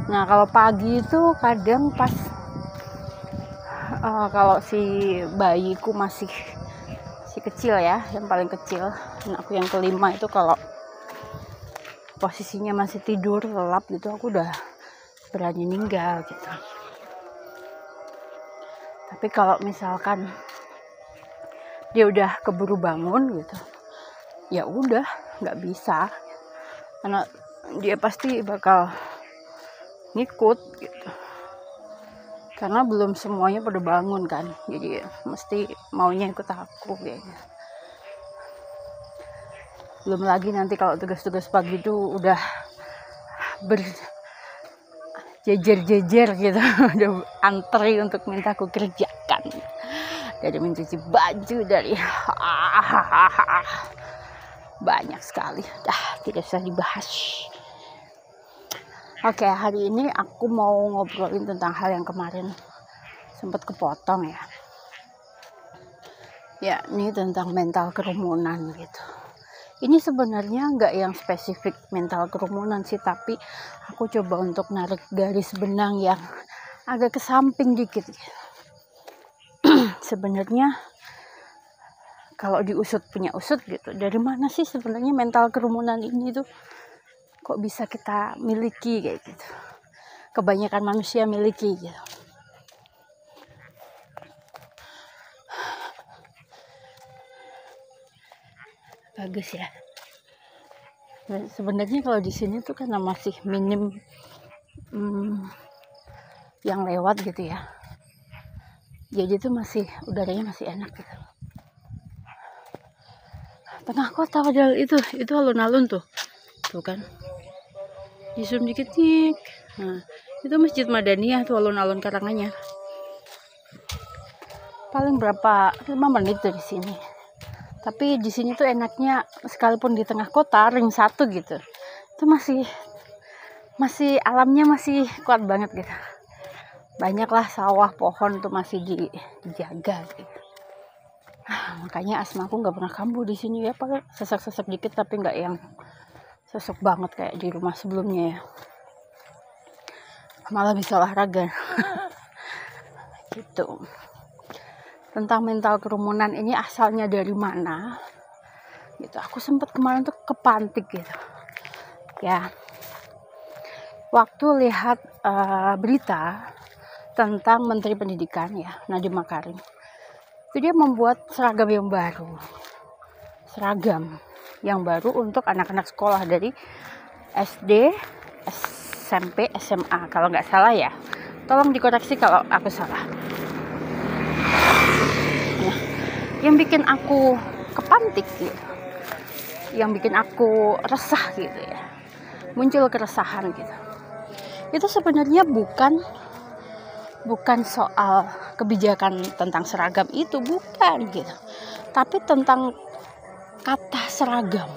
Nah kalau pagi itu kadang pas kalau si bayiku masih kecil ya, yang paling kecil, anakku yang kelima itu, kalau posisinya masih tidur lelap gitu, aku udah berani ninggal gitu. Tapi kalau misalkan dia udah keburu bangun gitu, ya udah nggak bisa, karena dia pasti bakal ngikut gitu, karena belum semuanya pada bangun kan, jadi mesti maunya ikut aku kayaknya. Belum lagi nanti kalau tugas-tugas pagi itu udah berjejer-jejer gitu udah antri untuk minta aku kerjakan, dari mencuci baju, dari banyak sekali, tidak usah dibahas. Oke, hari ini aku mau ngobrolin tentang hal yang kemarin sempat kepotong ya. Ya, ini tentang mental kerumunan gitu. Ini sebenarnya nggak yang spesifik mental kerumunan sih, tapi aku coba untuk narik garis benang yang agak ke samping dikit. Sebenarnya kalau diusut punya usut gitu, dari mana sih sebenarnya mental kerumunan ini tuh kok bisa kita miliki kayak gitu, kebanyakan manusia miliki gitu. Bagus ya. Nah, sebenarnya kalau di sini tuh karena masih minim yang lewat gitu ya, jadi tuh masih udaranya masih enak gitu. Tengah kota padahal itu alun-alun tuh kan, di zoom dikit nih. Nah, itu Masjid Madaniyah tuh, alun-alun Karanganyar. Paling berapa 5 menit dari sini. Tapi di sini tuh enaknya, sekalipun di tengah kota ring 1 gitu, itu masih alamnya masih kuat banget gitu. Banyaklah sawah, pohon tuh masih dijaga gitu. Makanya asmaku nggak pernah kambuh di sini ya, paling sesak-sesak dikit, tapi nggak yang sesek banget kayak di rumah sebelumnya ya. Malah bisa olahraga gitu. Tentang mental kerumunan ini asalnya dari mana gitu, aku sempat kemarin tuh kepantik gitu ya, waktu lihat berita tentang Menteri Pendidikan ya, Nadiem Makarim. Itu dia membuat seragam yang baru untuk anak-anak sekolah dari SD, SMP, SMA kalau nggak salah ya. Tolong dikoreksi kalau aku salah. Nah, yang bikin aku kepantik gitu, yang bikin aku resah gitu ya, muncul keresahan gitu, itu sebenarnya bukan soal kebijakan tentang seragam itu, bukan gitu, tapi tentang kata seragam.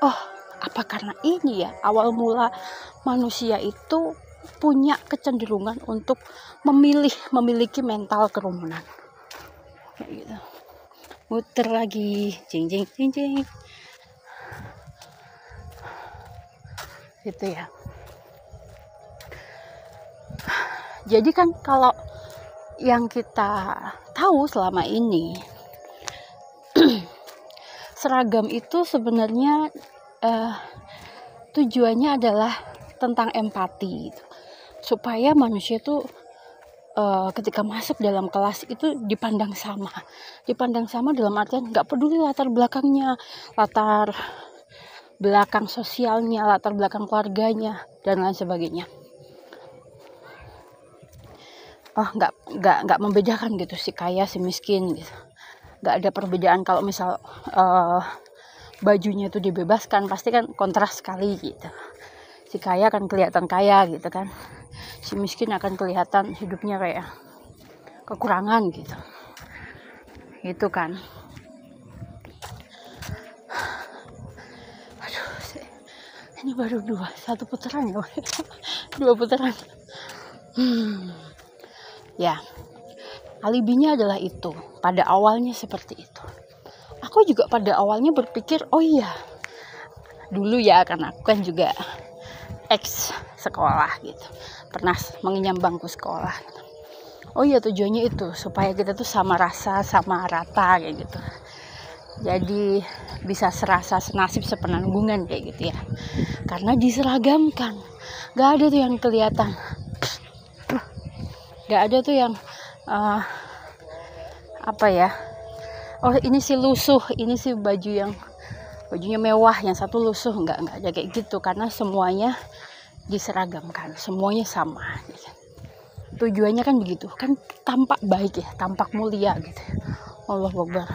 Oh, apa karena ini ya awal mula manusia itu punya kecenderungan untuk memiliki mental kerumunan kayak gitu. Muter lagi, jing gitu ya. Jadi kan kalau yang kita tahu selama ini, seragam itu sebenarnya tujuannya adalah tentang empati gitu. Supaya manusia itu ketika masuk dalam kelas itu dipandang sama dalam artian nggak peduli latar belakangnya, latar belakang sosialnya, latar belakang keluarganya dan lain sebagainya. Nggak membedakan gitu, si kaya si miskin gitu, nggak ada perbedaan. Kalau misal bajunya itu dibebaskan, pasti kan kontras sekali gitu. Si kaya akan kelihatan kaya gitu kan, si miskin akan kelihatan hidupnya kayak kekurangan gitu. Itu kan. Aduh, ini baru 1 putaran ya. 2 putaran. Ya, alibinya adalah itu. Pada awalnya seperti itu. Aku juga pada awalnya berpikir, oh iya, dulu ya, karena aku kan juga ex sekolah gitu, pernah mengenyam bangku sekolah gitu. Oh iya, tujuannya itu supaya kita tuh sama rasa, sama rata kayak gitu. Jadi bisa serasa senasib sepenanggungan kayak gitu ya. Karena diseragamkan. Gak ada tuh yang kelihatan. Gak ada tuh yang apa ya? Oh ini sih lusuh, ini sih bajunya mewah, yang satu lusuh. Enggak ada kayak gitu, karena semuanya diseragamkan, semuanya sama gitu. Tujuannya kan begitu, kan tampak baik ya, tampak mulia gitu. Allahu Akbar.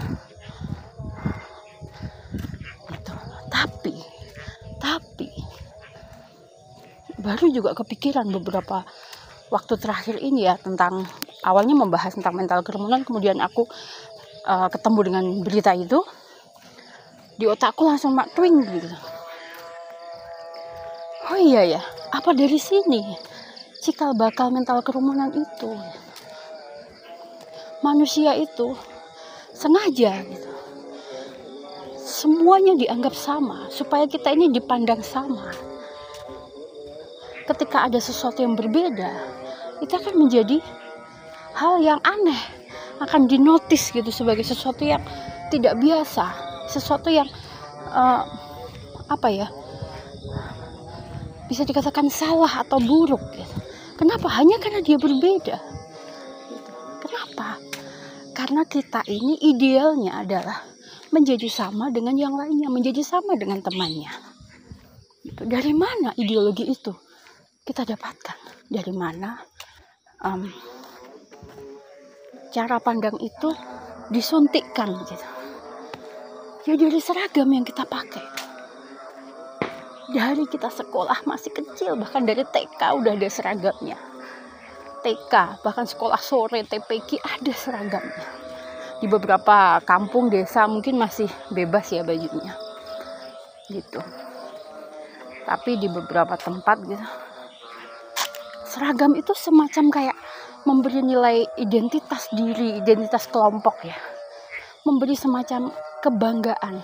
Gitu. Tapi baru juga kepikiran beberapa waktu terakhir ini ya, tentang awalnya membahas tentang mental kerumunan, kemudian aku ketemu dengan berita itu, di otakku langsung twing gitu. Oh iya ya, apa dari sini cikal bakal mental kerumunan itu? Manusia itu sengaja gitu, semuanya dianggap sama supaya kita ini dipandang sama. Ketika ada sesuatu yang berbeda, itu akan menjadi hal yang aneh, akan dinotis gitu sebagai sesuatu yang tidak biasa, sesuatu yang bisa dikatakan salah atau buruk gitu. Kenapa? Hanya karena dia berbeda gitu. Kenapa? Karena kita ini idealnya adalah menjadi sama dengan yang lainnya, menjadi sama dengan temannya gitu. Dari mana ideologi itu kita dapatkan? Dari mana cara pandang itu disuntikkan gitu? Ya dari seragam yang kita pakai. Dari kita sekolah masih kecil, bahkan dari TK udah ada seragamnya. TK, bahkan sekolah sore, TPQ ada seragamnya. Di beberapa kampung desa mungkin masih bebas ya bajunya gitu. Tapi di beberapa tempat gitu, seragam itu semacam kayak memberi nilai identitas diri, identitas kelompok ya. Memberi semacam kebanggaan,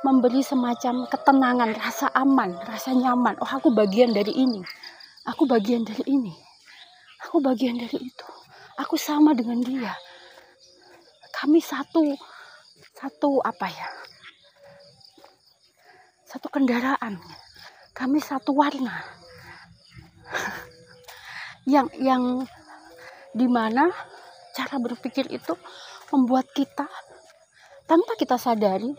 memberi semacam ketenangan, rasa aman, rasa nyaman. Oh, aku bagian dari ini, aku bagian dari ini, aku bagian dari itu, aku sama dengan dia, kami satu kendaraan, kami satu warna. yang dimana cara berpikir itu membuat kita tanpa kita sadari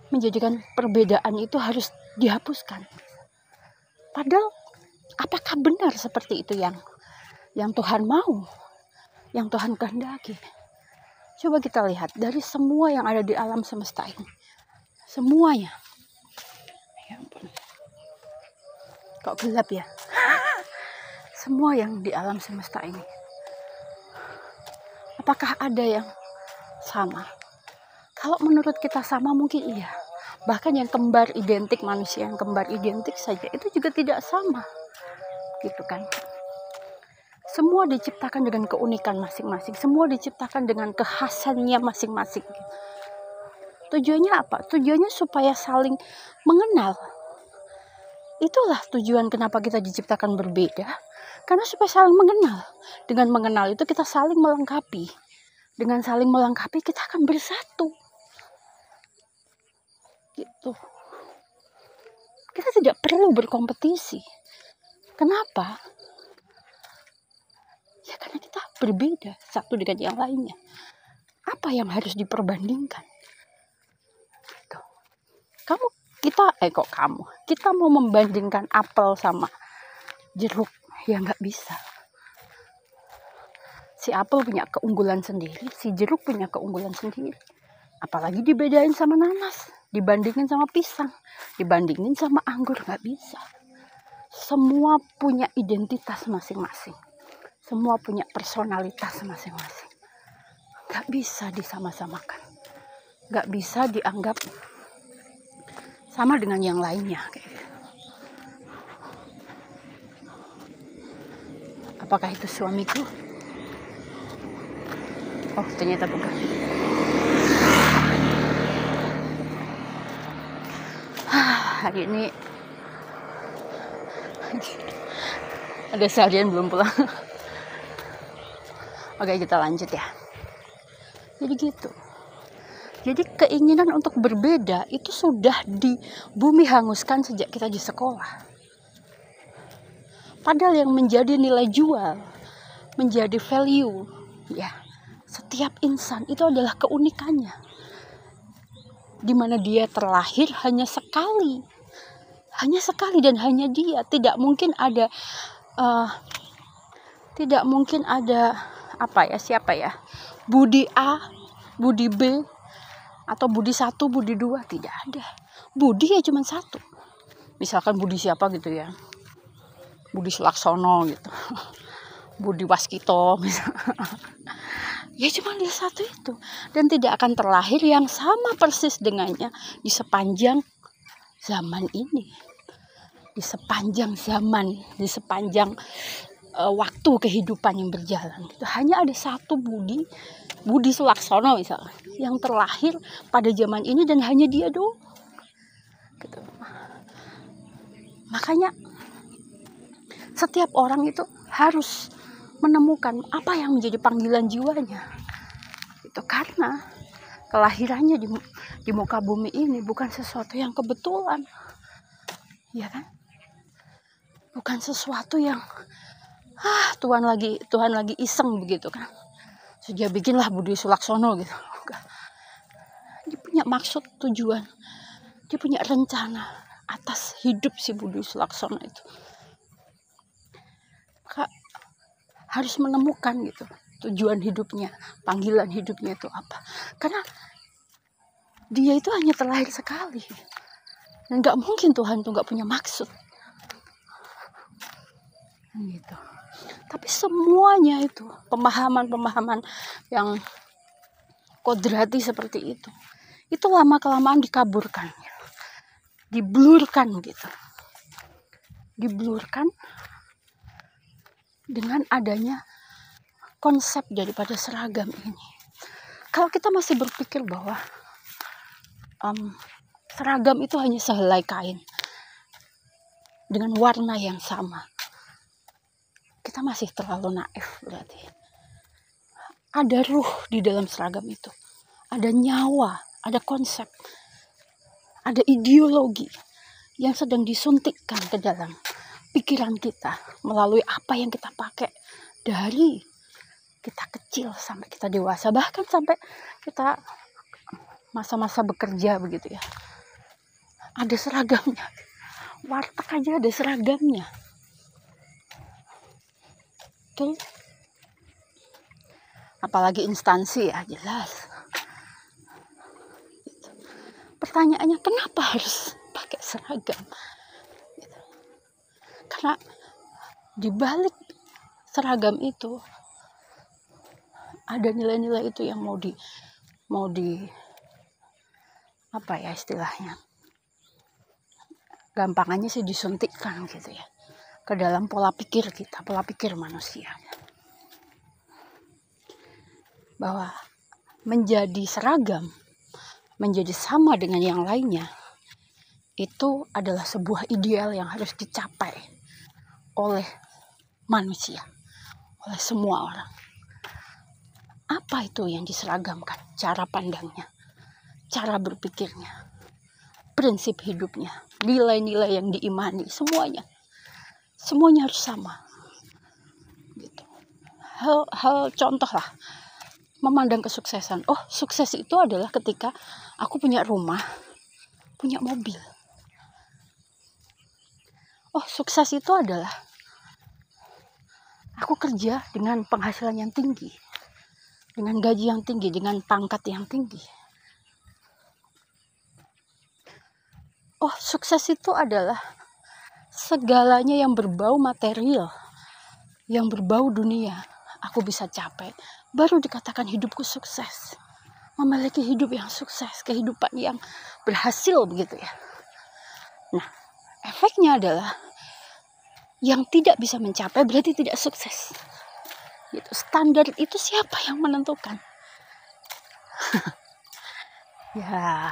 menjadikan perbedaan itu harus dihapuskan. Padahal apakah benar seperti itu yang Tuhan mau, yang Tuhan kehendaki? Coba kita lihat dari semua yang ada di alam semesta ini, semuanya. Ya ampun, kok gelap ya? Semua yang di alam semesta ini, apakah ada yang sama? Kalau menurut kita sama mungkin iya. Bahkan yang kembar identik, manusia yang kembar identik saja itu juga tidak sama. Gitu kan. Semua diciptakan dengan keunikan masing-masing. Semua diciptakan dengan kekhasannya masing-masing. Tujuannya apa? Tujuannya supaya saling mengenal. Itulah tujuan kenapa kita diciptakan berbeda. Karena supaya saling mengenal. Dengan mengenal itu kita saling melengkapi. Dengan saling melengkapi kita akan bersatu. Gitu. Kita tidak perlu berkompetisi. Kenapa? Ya karena kita berbeda satu dengan yang lainnya. Apa yang harus diperbandingkan? Gitu. Kita mau membandingkan apel sama jeruk, ya nggak bisa. Si apel punya keunggulan sendiri, si jeruk punya keunggulan sendiri. Apalagi dibedain sama nanas, dibandingin sama pisang, dibandingin sama anggur, nggak bisa. Semua punya identitas masing-masing. Semua punya personalitas masing-masing. Nggak bisa disama-samakan. Nggak bisa dianggap sama dengan yang lainnya. Apakah itu suamiku? Oh, ternyata bukan. hari ini ada seharian belum pulang. Oke, kita lanjut ya. Jadi gitu. Jadi keinginan untuk berbeda itu sudah di bumi hanguskan sejak kita di sekolah. Padahal yang menjadi nilai jual, menjadi value, ya, setiap insan itu adalah keunikannya. Di mana dia terlahir hanya sekali dan hanya dia. Tidak mungkin ada Budi A, Budi B, atau Budi 1, Budi 2, tidak ada. Budi ya cuma satu. Misalkan Budi siapa gitu ya. Budi Sulaksono gitu. Budi Waskito misalnya. Ya cuma dia satu itu. Dan tidak akan terlahir yang sama persis dengannya di sepanjang zaman ini. Di sepanjang zaman, di sepanjang waktu kehidupan yang berjalan gitu. Hanya ada satu Budi Sulaksono misalnya, yang terlahir pada zaman ini dan hanya dia doang gitu. Makanya setiap orang itu harus menemukan apa yang menjadi panggilan jiwanya itu, karena kelahirannya di muka bumi ini bukan sesuatu yang kebetulan, ya kan? Bukan sesuatu yang Tuhan lagi iseng begitu kan. So, dia bikinlah Budi Sulaksono gitu. Dia punya maksud, tujuan. Dia punya rencana atas hidup si Budi Sulaksono itu. Maka harus menemukan gitu tujuan hidupnya, panggilan hidupnya itu apa. Karena dia itu hanya terlahir sekali. Dan gak mungkin Tuhan tuh gak punya maksud. Gitu. Tapi semuanya itu pemahaman yang kodrati seperti itu lama-kelamaan dikaburkan, diblurkan gitu, dengan adanya konsep daripada seragam ini. Kalau kita masih berpikir bahwa seragam itu hanya sehelai kain dengan warna yang sama, kita masih terlalu naif berarti. Ada ruh di dalam seragam itu. Ada nyawa, ada konsep, ada ideologi yang sedang disuntikkan ke dalam pikiran kita melalui apa yang kita pakai dari kita kecil sampai kita dewasa, bahkan sampai kita masa-masa bekerja begitu ya. Ada seragamnya. Warteg aja ada seragamnya. Tuh. Apalagi instansi ya, jelas. Pertanyaannya, kenapa harus pakai seragam? Karena di balik seragam itu ada nilai-nilai itu yang mau di apa ya istilahnya, gampangannya sih disuntikkan gitu ya ke dalam pola pikir kita, pola pikir manusia, bahwa menjadi seragam, menjadi sama dengan yang lainnya, itu adalah sebuah ideal yang harus dicapai oleh manusia, oleh semua orang. Apa itu yang diseragamkan? Cara pandangnya, cara berpikirnya, prinsip hidupnya, nilai-nilai yang diimani, semuanya harus sama. Gitu. Hal contoh lah, memandang kesuksesan. Oh, sukses itu adalah ketika aku punya rumah, punya mobil. Oh, sukses itu adalah aku kerja dengan penghasilan yang tinggi, dengan gaji yang tinggi, dengan pangkat yang tinggi. Oh, sukses itu adalah segalanya yang berbau material, yang berbau dunia, aku bisa capai, baru dikatakan hidupku sukses. Memiliki hidup yang sukses, kehidupan yang berhasil begitu ya. Nah, efeknya adalah yang tidak bisa mencapai berarti tidak sukses. Gitu. Standar itu siapa yang menentukan? Ya,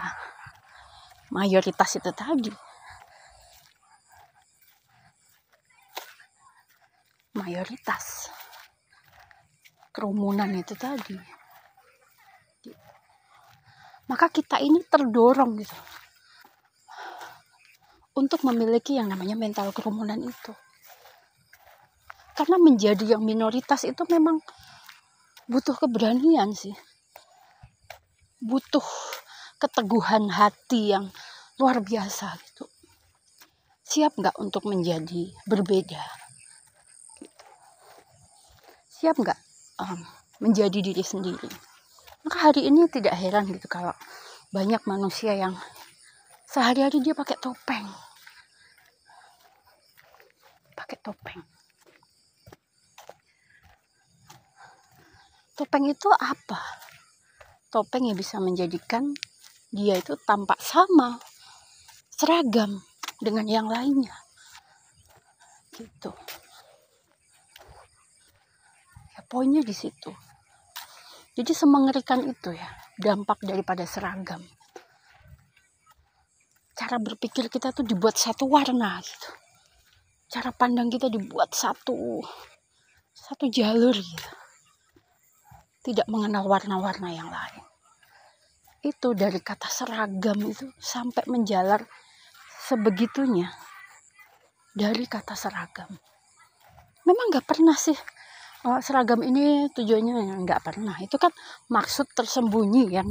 mayoritas itu tadi. mayoritas kerumunan itu tadi. Maka kita ini terdorong gitu untuk memiliki yang namanya mental kerumunan itu. Karena menjadi yang minoritas itu memang butuh keberanian sih. Butuh keteguhan hati yang luar biasa gitu. Siap gak untuk menjadi berbeda? Gitu. Siap gak menjadi diri sendiri? Maka hari ini tidak heran gitu kalau banyak manusia yang sehari-hari dia pakai topeng. Topeng itu apa? Topeng yang bisa menjadikan dia itu tampak sama, seragam dengan yang lainnya. Gitu. Ya, poinnya di situ. Jadi semengerikan itu ya, dampak daripada seragam. Cara berpikir kita tuh dibuat satu warna gitu. Cara pandang kita dibuat satu jalur gitu. Tidak mengenal warna-warna yang lain. Itu dari kata seragam itu sampai menjalar sebegitunya. Dari kata seragam. Memang gak pernah sih seragam ini tujuannya, gak pernah. Itu kan maksud tersembunyi yang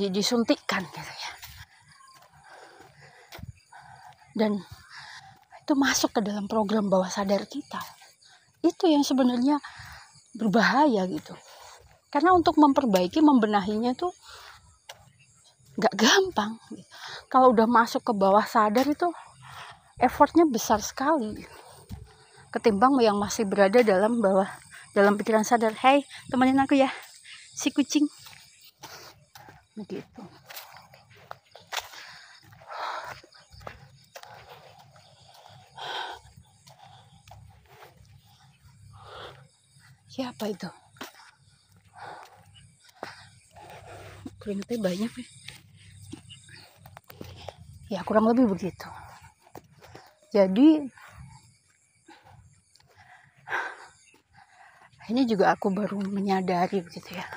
disuntikkan gitu ya. Dan itu masuk ke dalam program bawah sadar kita. Itu yang sebenarnya berbahaya gitu. Karena untuk memperbaiki, membenahinya tuh gak gampang. Kalau udah masuk ke bawah sadar itu effortnya besar sekali. Ketimbang yang masih berada dalam pikiran sadar. Hey, temenin aku ya, si kucing. Begitu. Siapa itu? Keringetnya banyak ya. Ya kurang lebih begitu. Jadi ini juga aku baru menyadari begitu ya.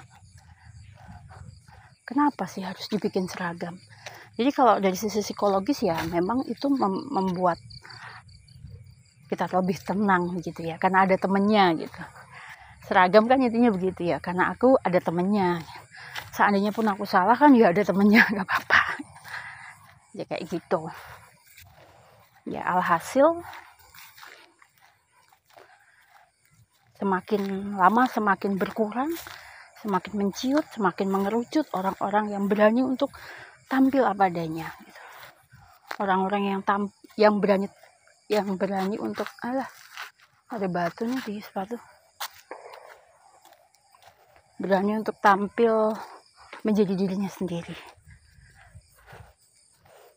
Kenapa sih harus dibikin seragam? Jadi kalau dari sisi psikologis ya memang itu membuat kita lebih tenang gitu ya. Karena ada temennya gitu. Seragam kan intinya begitu ya. Karena aku ada temennya. Seandainya pun aku salah kan ya ada temennya, gak apa-apa. Ya kayak gitu. Ya alhasil semakin lama semakin berkurang, semakin menciut, semakin mengerucut orang-orang yang berani untuk tampil apa adanya. Gitu. Orang-orang yang berani untuk ada batu nih di sepatu. Berani untuk tampil menjadi dirinya sendiri.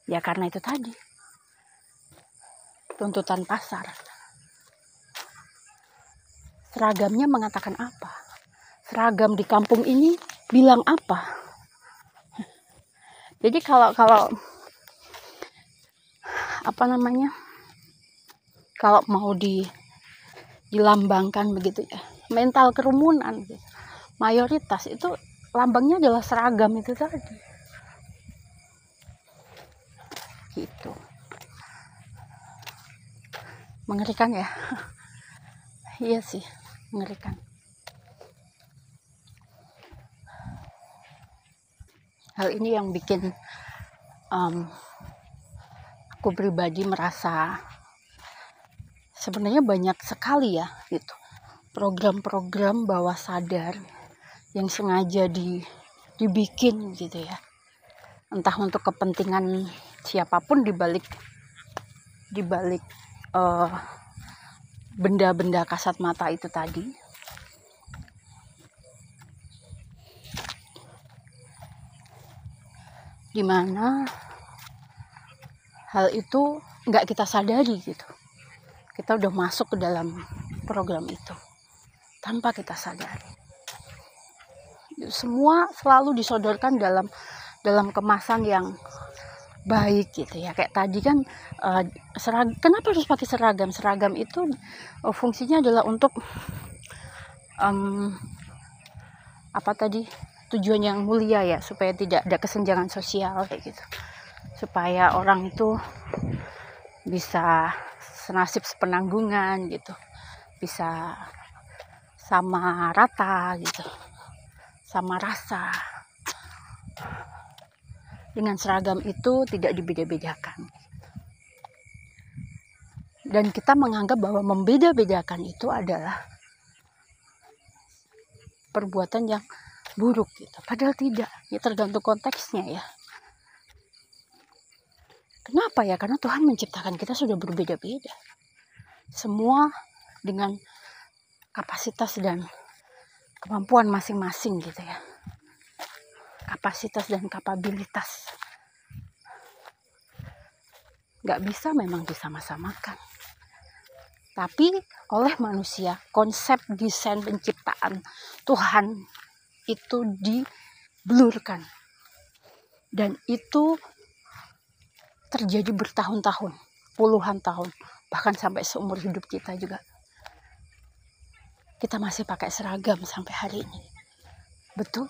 Ya karena itu tadi. Tuntutan pasar. Seragamnya mengatakan apa? Seragam di kampung ini bilang apa? Jadi kalau kalau mau dilambangkan begitu ya, mental kerumunan gitu. Mayoritas itu lambangnya adalah seragam itu tadi. Gitu. Mengerikan ya. Iya sih, mengerikan. Hal ini yang bikin aku pribadi merasa sebenarnya banyak sekali ya gitu. Program-program bawah sadar yang sengaja dibikin gitu ya. Entah untuk kepentingan siapapun di balik benda-benda kasat mata itu tadi. Dimana hal itu nggak kita sadari gitu. Kita udah masuk ke dalam program itu tanpa kita sadari. Semua selalu disodorkan dalam kemasan yang baik gitu ya. Kayak tadi kan kenapa harus pakai seragam? Seragam itu fungsinya adalah untuk apa tadi, tujuan yang mulia ya, supaya tidak ada kesenjangan sosial kayak gitu, supaya orang itu bisa senasib sepenanggungan gitu, bisa sama rata gitu, sama rasa. Dengan seragam itu tidak dibeda-bedakan, dan kita menganggap bahwa membeda-bedakan itu adalah perbuatan yang buruk gitu. Padahal tidak, ya tergantung konteksnya ya. Kenapa ya? Karena Tuhan menciptakan kita sudah berbeda-beda, semua dengan kapasitas dan kemampuan masing-masing gitu ya, kapasitas dan kapabilitas. Gak bisa memang disama-samakan. Tapi oleh manusia, konsep desain penciptaan Tuhan itu diblurkan, dan itu terjadi bertahun-tahun, puluhan tahun, bahkan sampai seumur hidup kita juga kita masih pakai seragam sampai hari ini. Betul?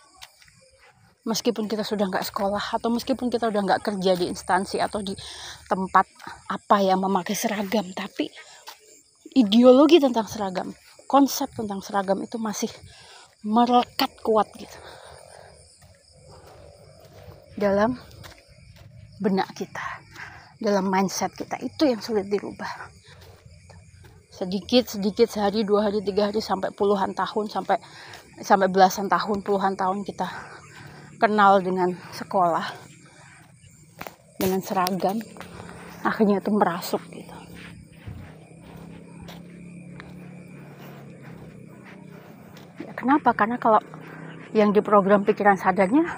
Meskipun kita sudah nggak sekolah, atau meskipun kita udah nggak kerja di instansi atau di tempat apa yang memakai seragam, tapi ideologi tentang seragam, konsep tentang seragam itu masih melekat kuat gitu dalam benak kita, dalam mindset kita. Itu yang sulit dirubah. Sedikit sehari, 2 hari, 3 hari, sampai puluhan tahun, sampai belasan tahun, puluhan tahun kita kenal dengan sekolah, dengan seragam, akhirnya itu merasuk gitu. Ya, kenapa? Karena kalau yang di program pikiran sadarnya,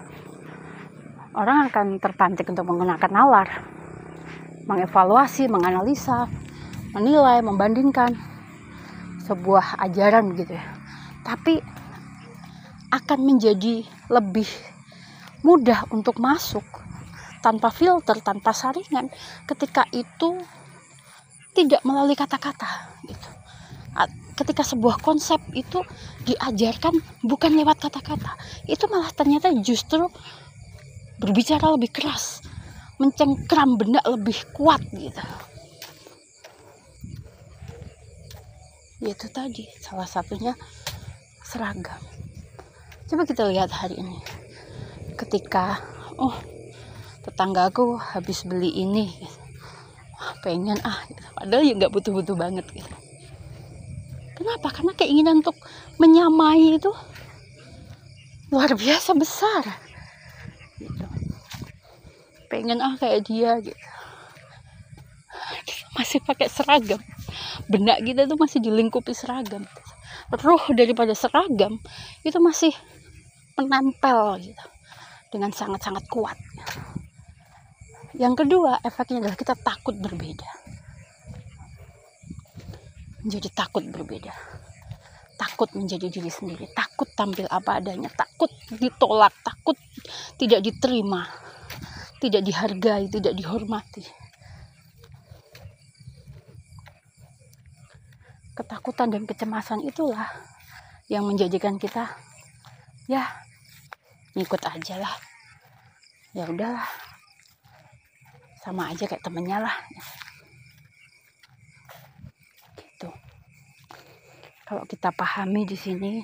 orang akan terpantik untuk menggunakan nalar, mengevaluasi, menganalisa, menilai, membandingkan sebuah ajaran gitu ya. Tapi akan menjadi lebih mudah untuk masuk tanpa filter, tanpa saringan, ketika itu tidak melalui kata-kata gitu. Ketika sebuah konsep itu diajarkan bukan lewat kata-kata, itu malah ternyata justru berbicara lebih keras, mencengkram benak lebih kuat gitu. Itu tadi salah satunya seragam. Coba kita lihat hari ini, ketika tetanggaku habis beli ini gitu, pengen gitu. Padahal ya nggak butuh-butuh banget gitu. Kenapa? Karena keinginan untuk menyamai itu luar biasa besar gitu. Pengen kayak dia gitu. Masih pakai seragam, benak kita tuh masih dilingkupi seragam. Ruh daripada seragam itu masih menempel gitu dengan sangat-sangat kuat. Yang kedua, efeknya adalah kita takut berbeda. Menjadi takut berbeda, takut menjadi diri sendiri, takut tampil apa adanya, takut ditolak, takut tidak diterima, tidak dihargai, tidak dihormati. Ketakutan dan kecemasan itulah yang menjadikan kita ya ngikut aja lah, ya udahlah, sama aja kayak temennya lah gitu. Kalau kita pahami di sini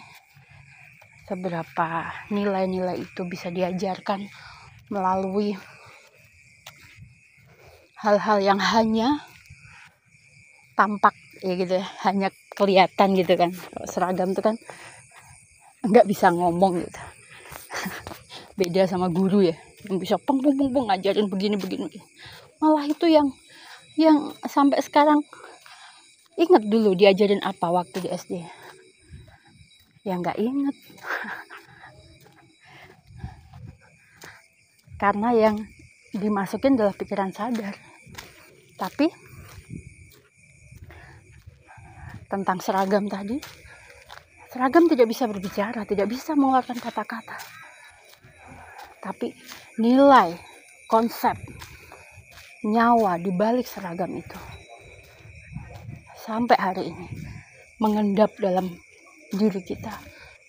seberapa nilai-nilai itu bisa diajarkan melalui hal-hal yang hanya tampak ya gitu ya, hanya kelihatan gitu kan. Kalau seragam itu kan nggak bisa ngomong gitu. Beda sama guru ya, yang bisa peng ngajarin begini. Malah itu yang sampai sekarang ingat dulu diajarin apa waktu di SD. Ya nggak inget. Karena yang dimasukin adalah pikiran sadar. Tapi tentang seragam tadi, seragam tidak bisa berbicara, tidak bisa mengeluarkan kata-kata. Tapi nilai, konsep, nyawa di balik seragam itu sampai hari ini mengendap dalam diri kita,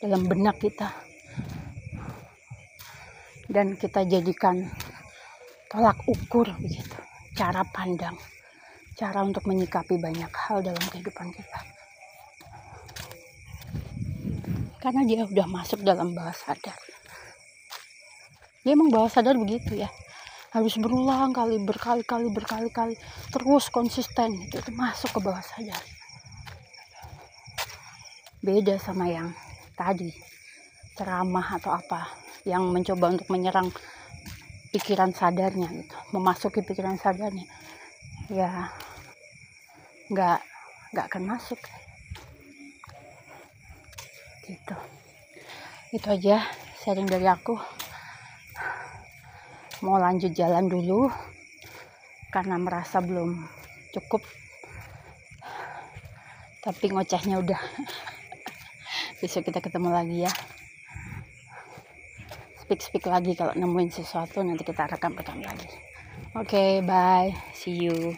dalam benak kita, dan kita jadikan tolak ukur begitu, cara pandang, cara untuk menyikapi banyak hal dalam kehidupan kita. Karena dia udah masuk dalam bawah sadar. Dia emang bawah sadar begitu ya, harus berulang kali, berkali-kali terus konsisten gitu, itu masuk ke bawah sadar. Beda sama yang tadi ceramah atau apa yang mencoba untuk menyerang pikiran sadarnya gitu, memasuki pikiran sadarnya, ya nggak akan masuk gitu. Itu aja sharing dari aku. Mau lanjut jalan dulu karena merasa belum cukup, tapi ngocehnya udah. Besok kita ketemu lagi ya, speak lagi kalau nemuin sesuatu, nanti kita rekam lagi. Oke, bye, see you.